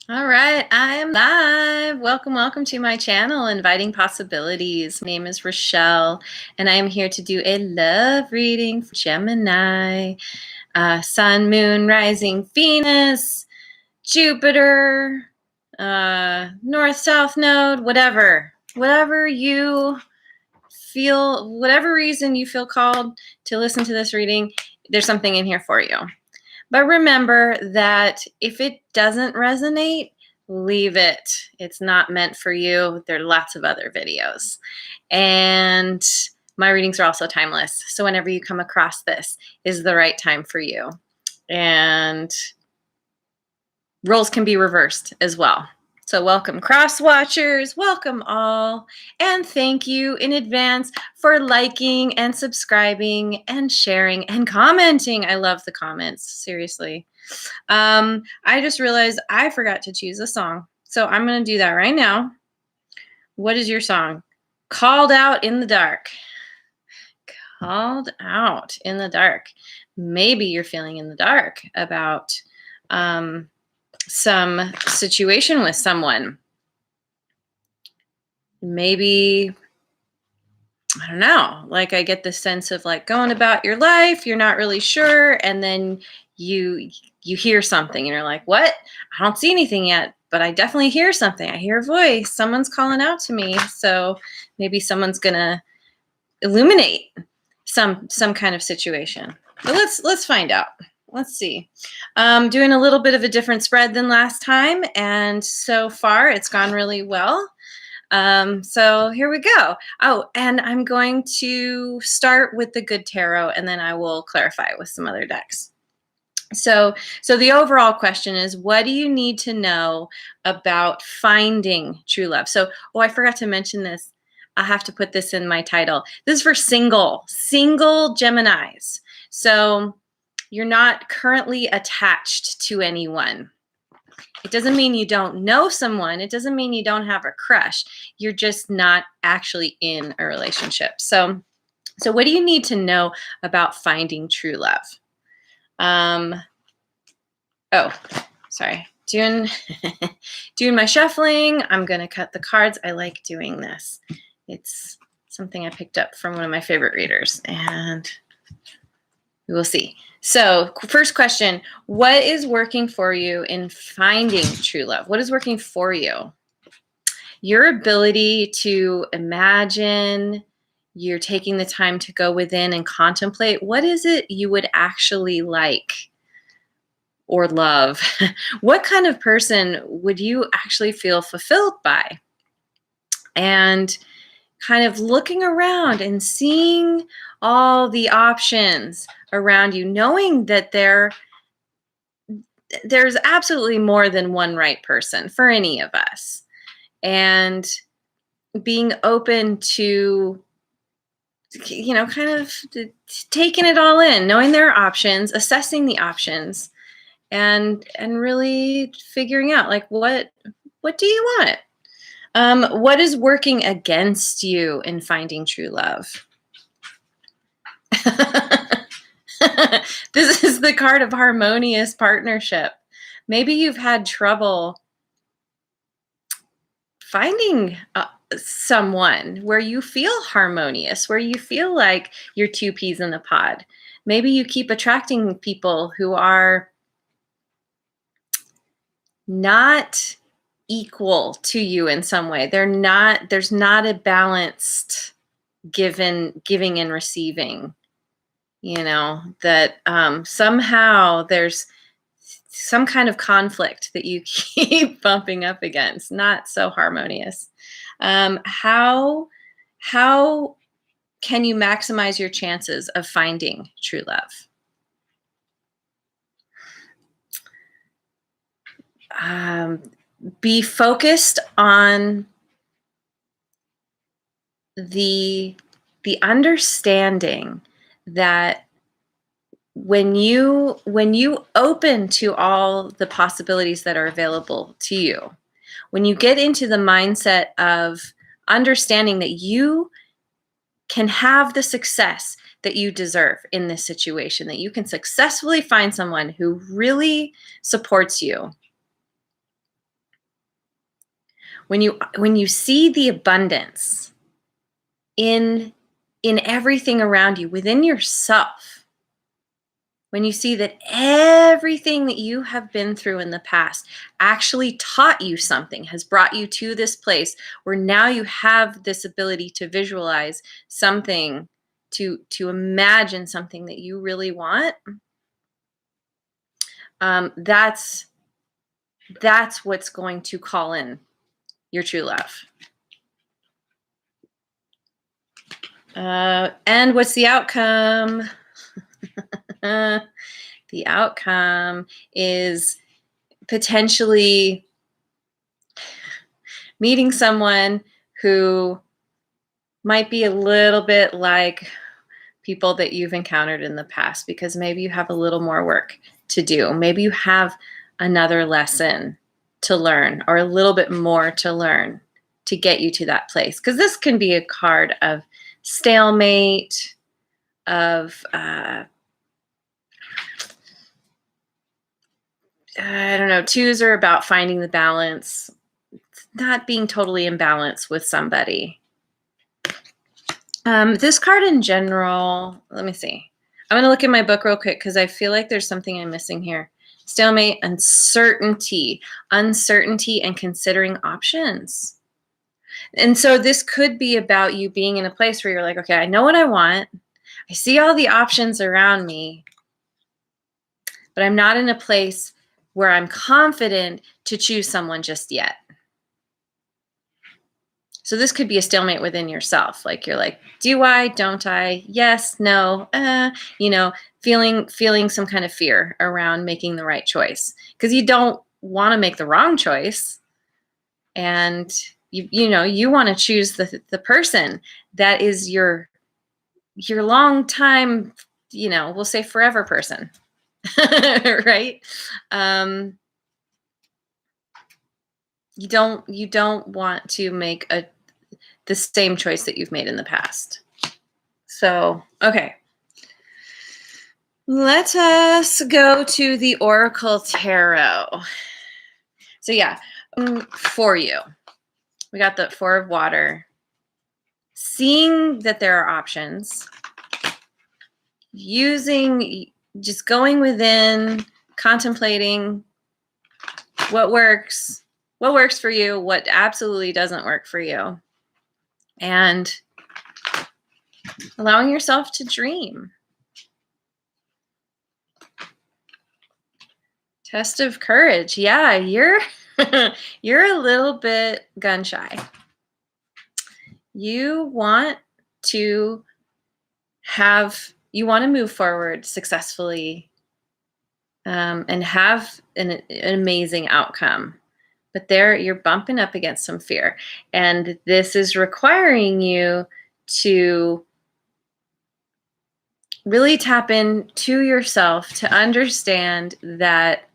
All right, I am live. Welcome to my channel, Inviting Possibilities. My name is Rochelle, and I am here to do a love reading for Gemini, Sun, Moon, Rising, Venus, Jupiter, North, South Node, whatever you feel, whatever reason you feel called to listen to this reading, there's something in here for you. But remember that if it doesn't resonate, leave it. It's not meant for you. There are lots of other videos. And my readings are also timeless. So whenever you come across this is the right time for you. And roles can be reversed as well. So welcome cross watchers, welcome all, and thank you in advance for liking and subscribing and sharing and commenting. I love the comments, seriously. I just realized I forgot to choose a song, so I'm going to do that right now. What is your song? Called Out in the Dark. Called out in the dark. Maybe you're feeling in the dark about some situation with someone. Maybe, I don't know, like I get the sense of like going about your life, you're not really sure, and then you hear something and you're like, what? I don't see anything yet, but I definitely hear something. I hear a voice. Someone's calling out to me. So maybe someone's gonna illuminate some kind of situation. But let's find out. Let's see. Doing a little bit of a different spread than last time, and so far it's gone really well. So here we go. Oh, and I'm going to start with the good tarot, and then I will clarify with some other decks. So the overall question is, what do you need to know about finding true love? So, oh, I forgot to mention this. I have to put this in my title. This is for single Geminis. So you're not currently attached to anyone. It doesn't mean you don't know someone. It doesn't mean you don't have a crush. You're just not actually in a relationship. So what do you need to know about finding true love? Oh, sorry. Doing my shuffling. I'm going to cut the cards. I like doing this. It's something I picked up from one of my favorite readers, and we will see. So first question, what is working for you in finding true love? What is working for you? Your ability to imagine, you're taking the time to go within and contemplate, what is it you would actually like or love? What kind of person would you actually feel fulfilled by? And kind of looking around and seeing all the options around you, knowing that there's absolutely more than one right person for any of us, and being open to, kind of taking it all in, knowing there are options, assessing the options, and really figuring out like what do you want? What is working against you in finding true love? This is the card of harmonious partnership. Maybe you've had trouble finding someone where you feel harmonious, where you feel like you're two peas in a pod. Maybe you keep attracting people who are not equal to you in some way. There's not a balanced giving and receiving. That somehow there's some kind of conflict that you keep bumping up against, not so harmonious. How can you maximize your chances of finding true love? Be focused on the understanding that when you open to all the possibilities that are available to you, when you get into the mindset of understanding that you can have the success that you deserve in this situation, that you can successfully find someone who really supports you, When you see the abundance in everything around you, within yourself, when you see that everything that you have been through in the past actually taught you something, has brought you to this place where now you have this ability to visualize something, to imagine something that you really want, that's what's going to call in your true love. And what's the outcome? The outcome is potentially meeting someone who might be a little bit like people that you've encountered in the past, because maybe you have a little more work to do. Maybe you have another lesson to learn, or a little bit more to learn to get you to that place. Because this can be a card of stalemate, of I don't know, twos are about finding the balance, not being totally in balance with somebody. This card in general, let me see. I'm going to look in my book real quick because I feel like there's something I'm missing here. Stalemate, uncertainty and considering options. And so this could be about you being in a place where you're like, okay, I know what I want. I see all the options around me, but I'm not in a place where I'm confident to choose someone just yet. So this could be a stalemate within yourself. Like you're like, do I, don't I? Yes, no, feeling some kind of fear around making the right choice, because you don't want to make the wrong choice. And you want to choose the person that is your long time, we'll say forever person. Right? You don't want to make the same choice that you've made in the past. So, okay. Let us go to the Oracle Tarot. So yeah, for you, we got the Four of Water. Seeing that there are options, just going within, contemplating what works for you, what absolutely doesn't work for you, and allowing yourself to dream. Test of courage. Yeah, you're a little bit gun shy. You want to move forward successfully, and have an amazing outcome. But you're bumping up against some fear. And this is requiring you to really tap into yourself to understand that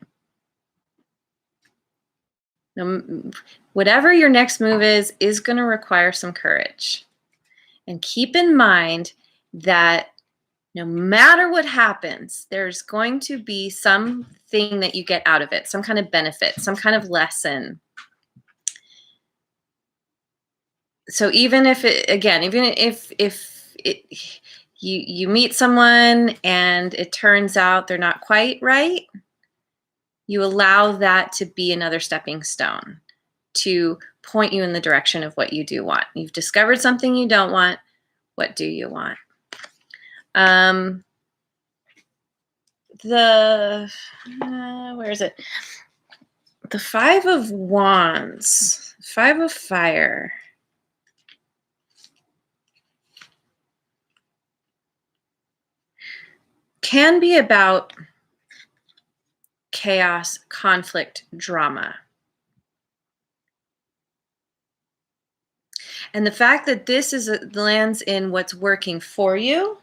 whatever your next move is going to require some courage. And keep in mind that no matter what happens, there's going to be something that you get out of it, some kind of benefit, some kind of lesson. So even if you meet someone and it turns out they're not quite right, you allow that to be another stepping stone to point you in the direction of what you do want. You've discovered something you don't want. What do you want? Where is it? The Five of Wands, Five of Fire. Can be about chaos, conflict, drama. And the fact that this lands in what's working for you,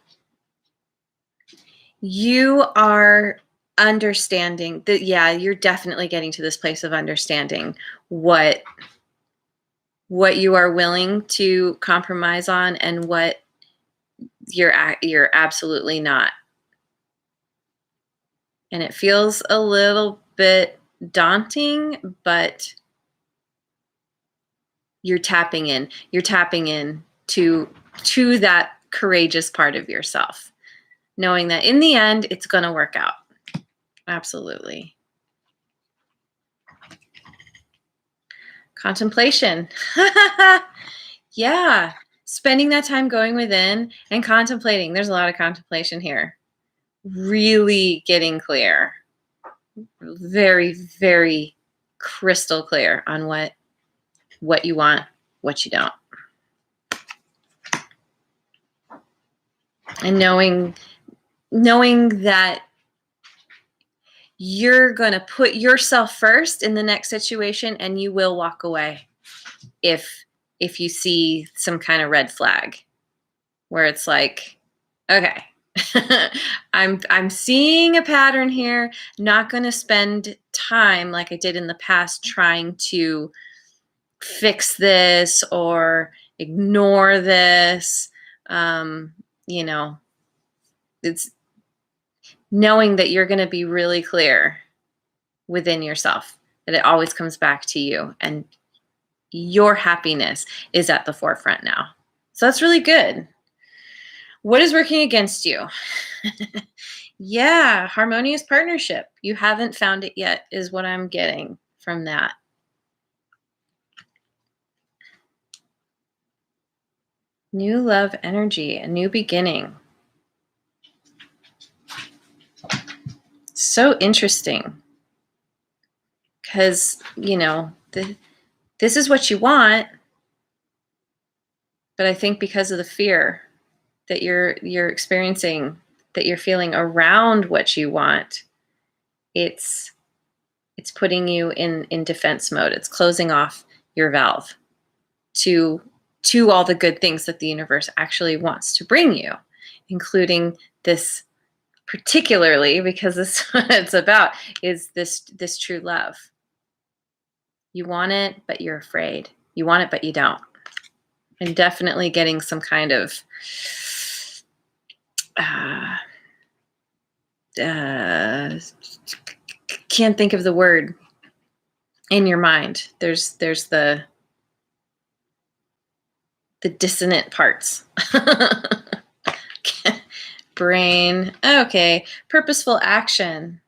you are understanding that, yeah, you're definitely getting to this place of understanding what you are willing to compromise on and what you're absolutely not. And it feels a little bit daunting, but you're tapping in. You're tapping in to that courageous part of yourself, knowing that in the end, it's going to work out. Absolutely. Contemplation. Yeah. Spending that time going within and contemplating. There's a lot of contemplation here. Really getting clear. Very, very crystal clear on what you want, what you don't. And knowing that you're going to put yourself first in the next situation, and you will walk away if you see some kind of red flag where it's like, okay, I'm seeing a pattern here. Not going to spend time like I did in the past trying to fix this or ignore this. It's knowing that you're going to be really clear within yourself, that it always comes back to you and your happiness is at the forefront now. So that's really good. What is working against you? Yeah, harmonious partnership. You haven't found it yet, is what I'm getting from that. New love energy, a new beginning. So interesting. Because, this is what you want, but I think because of the fear that you're experiencing, that you're feeling around what you want, it's putting you in defense mode. It's closing off your valve to all the good things that the universe actually wants to bring you, including this, particularly because this is what it's about, is this true love. You want it, but you're afraid. You want it, but you don't. And definitely getting some kind of can't think of the word in your mind. There's the dissonant parts. Brain. Okay. Purposeful action.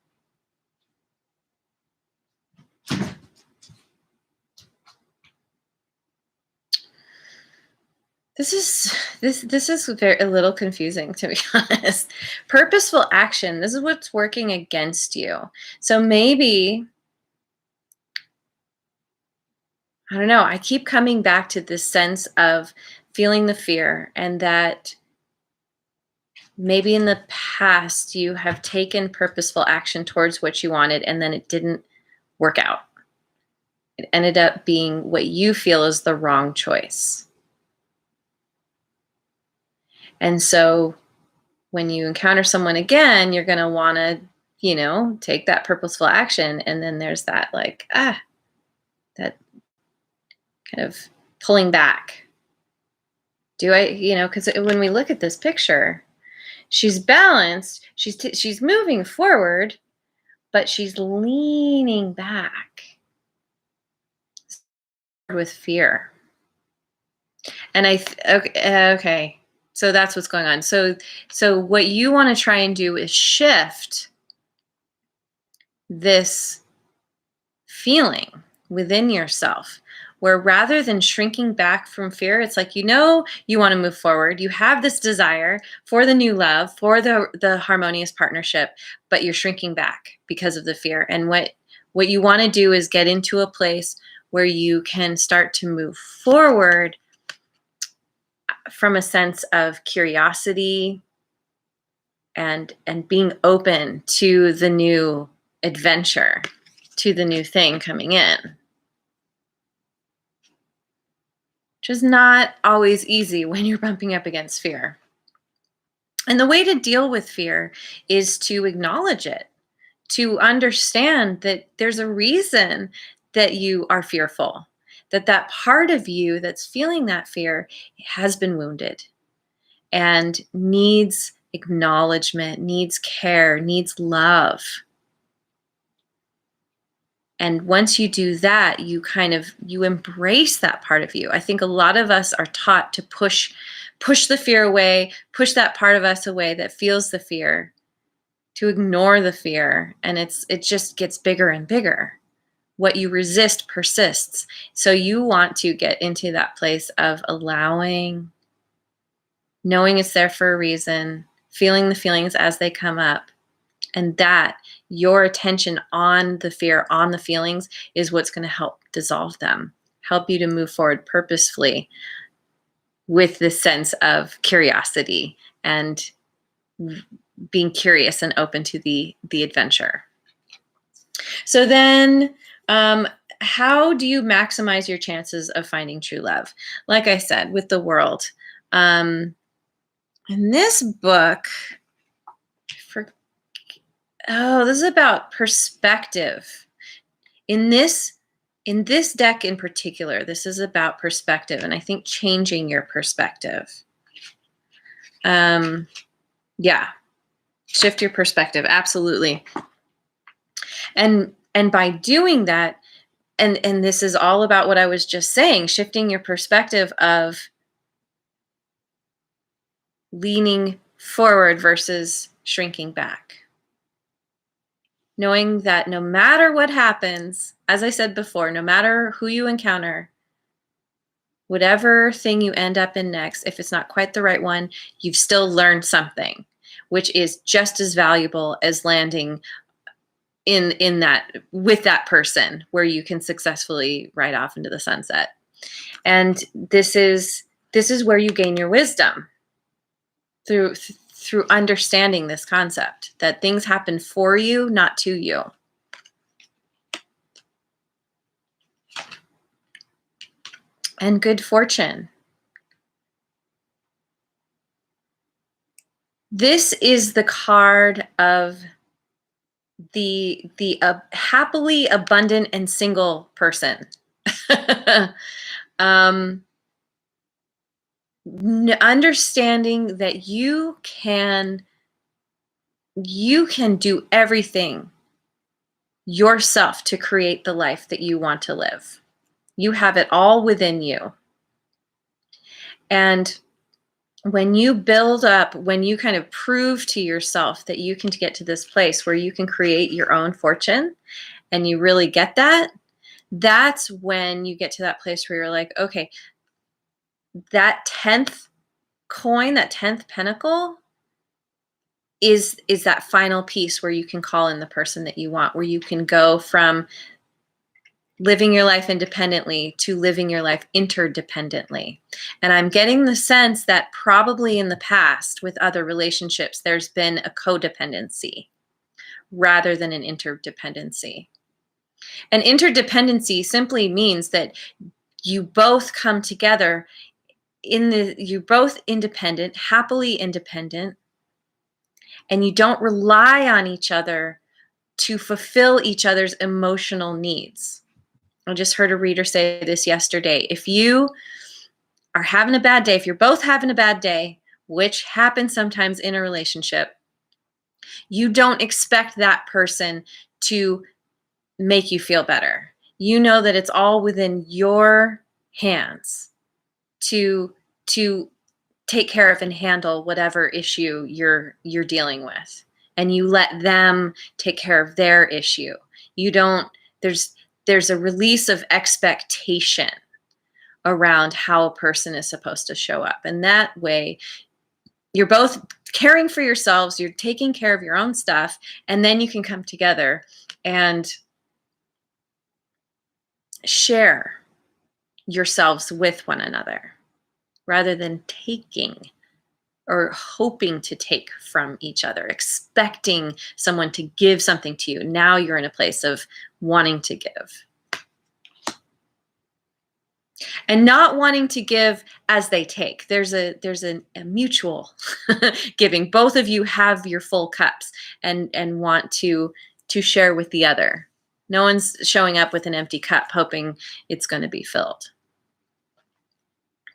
This is a little confusing, to be honest. Purposeful action. This is what's working against you. So maybe, I don't know, I keep coming back to this sense of feeling the fear, and that maybe in the past you have taken purposeful action towards what you wanted, and then it didn't work out. It ended up being what you feel is the wrong choice. And so when you encounter someone again, you're going to want to, take that purposeful action. And then there's that that kind of pulling back. Do I, because when we look at this picture, she's balanced, she's moving forward, but she's leaning back with fear. And okay. So that's what's going on. So what you want to try and do is shift this feeling within yourself, where rather than shrinking back from fear, it's like, you want to move forward. You have this desire for the new love, for the harmonious partnership, but you're shrinking back because of the fear. And what you want to do is get into a place where you can start to move forward from a sense of curiosity and being open to the new adventure, to the new thing coming in, which is not always easy when you're bumping up against fear. And the way to deal with fear is to acknowledge it, to understand that there's a reason that you are fearful, that part of you that's feeling that fear has been wounded and needs acknowledgement, needs care, needs love. And once you do that, you embrace that part of you. I think a lot of us are taught to push the fear away, push that part of us away that feels the fear, to ignore the fear, and it just gets bigger and bigger. What you resist persists. So you want to get into that place of allowing, knowing it's there for a reason, feeling the feelings as they come up, and that your attention on the fear, on the feelings, is what's going to help dissolve them, help you to move forward purposefully with this sense of curiosity and being curious and open to the adventure. So then, how do you maximize your chances of finding true love? Like I said, with the world. In this book, this is about perspective. In this deck in particular, this is about perspective, and I think changing your perspective. Yeah, shift your perspective, absolutely. And by doing that, and this is all about what I was just saying, shifting your perspective of leaning forward versus shrinking back. Knowing that no matter what happens, as I said before, no matter who you encounter, whatever thing you end up in next, if it's not quite the right one, you've still learned something, which is just as valuable as landing in that with that person where you can successfully ride off into the sunset. And this is where you gain your wisdom, through understanding this concept that things happen for you, not to you. And good fortune. This is the card of the happily abundant and single person. Understanding that you can do everything yourself to create the life that you want to live. You have it all within you. And when you build up, when you kind of prove to yourself that you can get to this place where you can create your own fortune, and you really get that, that's when you get to that place where you're like, okay, that 10th coin, that 10th pentacle is that final piece where you can call in the person that you want, where you can go from living your life independently to living your life interdependently. And I'm getting the sense that probably in the past with other relationships, there's been a codependency rather than an interdependency. And interdependency simply means that you both come together you're both independent, happily independent, and you don't rely on each other to fulfill each other's emotional needs. I just heard a reader say this yesterday. If you are having a bad day, if you're both having a bad day, which happens sometimes in a relationship, you don't expect that person to make you feel better. You know that it's all within your hands to take care of and handle whatever issue you're dealing with, and you let them take care of their issue. You don't there's a release of expectation around how a person is supposed to show up, and that way you're both caring for yourselves, you're taking care of your own stuff, and then you can come together and share yourselves with one another rather than taking or hoping to take from each other, expecting someone to give something to you. Now you're in a place of wanting to give. And not wanting to give as they take. There's a mutual giving. Both of you have your full cups and want to share with the other. No one's showing up with an empty cup hoping it's going to be filled.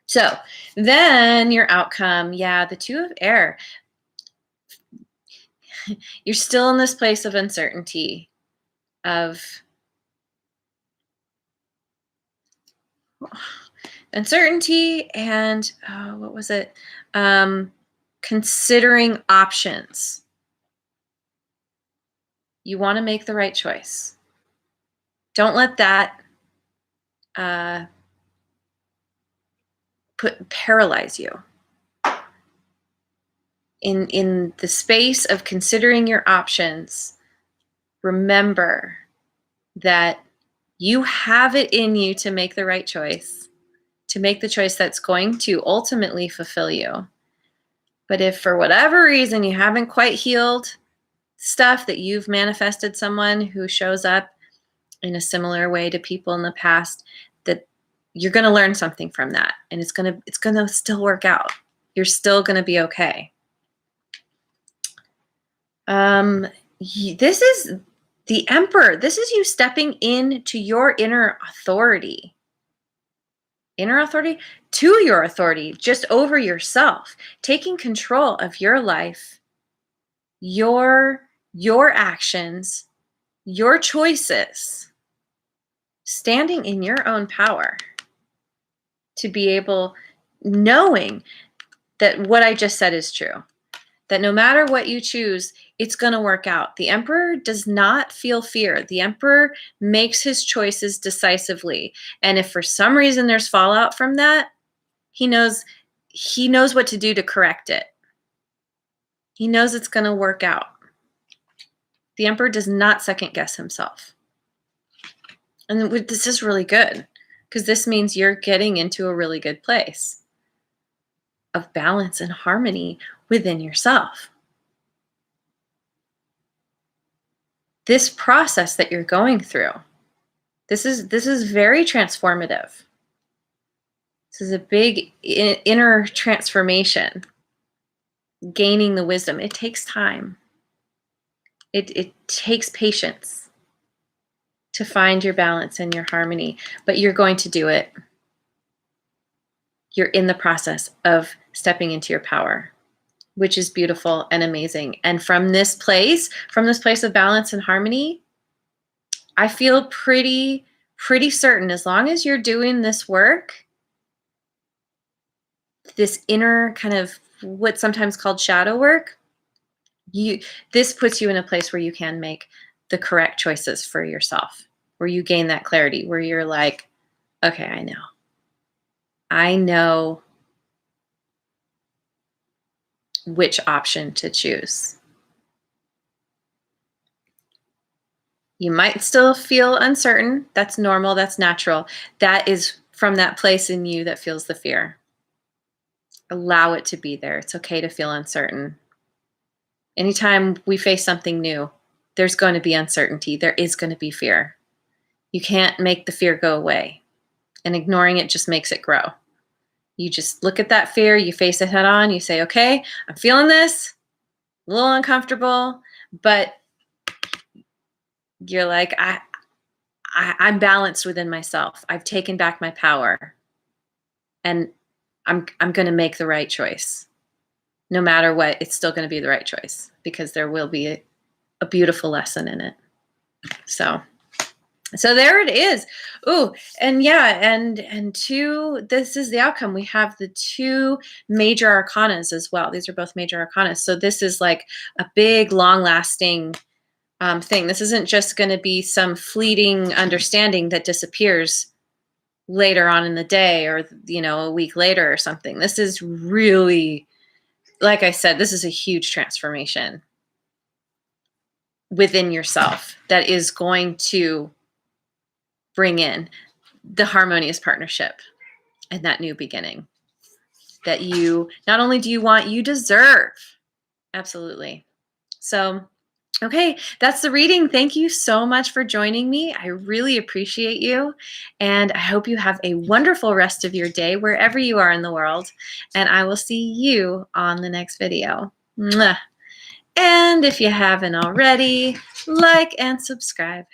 So then your outcome, the Two of Air. You're still in this place of uncertainty, of uncertainty and what was it? Considering options. You want to make the right choice. Don't let that paralyze you. In the space of considering your options, remember that you have it in you to make the right choice, to make the choice that's going to ultimately fulfill you. But if for whatever reason you haven't quite healed stuff, that you've manifested someone who shows up in a similar way to people in the past, that you're going to learn something from that, and it's going to still work out. You're still going to be okay. This is the Emperor. This is you stepping into your inner authority. Inner authority to your authority, just over yourself, taking control of your life, your actions, your choices, standing in your own power to be able, knowing that what I just said is true, that no matter what you choose, it's going to work out. The Emperor does not feel fear. The Emperor makes his choices decisively. And if for some reason there's fallout from that, he knows what to do to correct it. He knows it's going to work out. The Emperor does not second guess himself. And this is really good, because this means you're getting into a really good place of balance and harmony within yourself. This process that you're going through, this is very transformative. This is a big inner transformation, gaining the wisdom. It takes time. It takes patience to find your balance and your harmony, but you're going to do it. You're in the process of stepping into your power, which is beautiful and amazing. And from this place of balance and harmony, I feel pretty certain, as long as you're doing this work, this inner kind of what's sometimes called shadow work, this puts you in a place where you can make the correct choices for yourself, where you gain that clarity, where you're like, okay, I know which option to choose. You might still feel uncertain. That's normal. That's natural. That is from that place in you that feels the fear. Allow it to be there. It's okay to feel uncertain. Anytime we face something new, there's going to be uncertainty. There is going to be fear. You can't make the fear go away, and ignoring it just makes it grow. You just look at that fear, you face it head on, you say, okay, I'm feeling this, a little uncomfortable, but you're like, I'm balanced within myself. I've taken back my power, and I'm going to make the right choice. No matter what, it's still going to be the right choice, because there will be a beautiful lesson in it. So there it is. Ooh, and yeah, and two, this is the outcome. We have the two major arcanas as well. These are both major arcanas. So this is like a big, long-lasting thing. This isn't just going to be some fleeting understanding that disappears later on in the day, or a week later or something. This is really, like I said, this is a huge transformation within yourself that is going to bring in the harmonious partnership and that new beginning that you not only do you want, you deserve. Absolutely. So, okay, that's the reading. Thank you so much for joining me. I really appreciate you. And I hope you have a wonderful rest of your day wherever you are in the world. And I will see you on the next video. Mwah. And if you haven't already, like and subscribe.